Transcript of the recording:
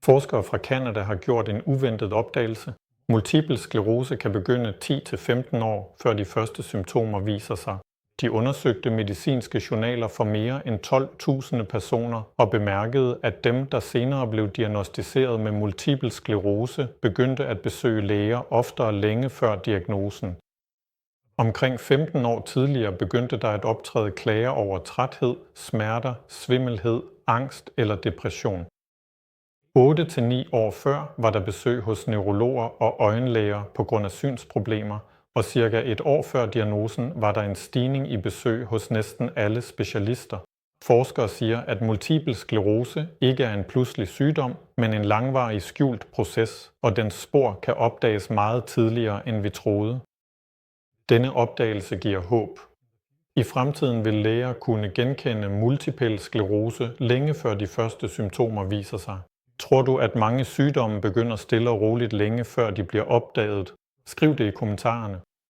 Forskere fra Canada har gjort en uventet opdagelse. Multipel sklerose kan begynde 10-15 år, før de første symptomer viser sig. De undersøgte medicinske journaler for mere end 12.000 personer og bemærkede, at dem, der senere blev diagnosticeret med multipel sklerose, begyndte at besøge læger oftere længe før diagnosen. Omkring 15 år tidligere begyndte der at optræde klager over træthed, smerter, svimmelhed, angst eller depression. 8-9 år før var der besøg hos neurologer og øjenlæger på grund af synsproblemer, og cirka et år før diagnosen var der en stigning i besøg hos næsten alle specialister. Forskere siger, at multipel sklerose ikke er en pludselig sygdom, men en langvarig skjult proces, og dens spor kan opdages meget tidligere, end vi troede. Denne opdagelse giver håb. I fremtiden vil læger kunne genkende multipel sklerose længe før de første symptomer viser sig. Tror du, at mange sygdomme begynder stille og roligt længe før de bliver opdaget? Skriv det i kommentarerne.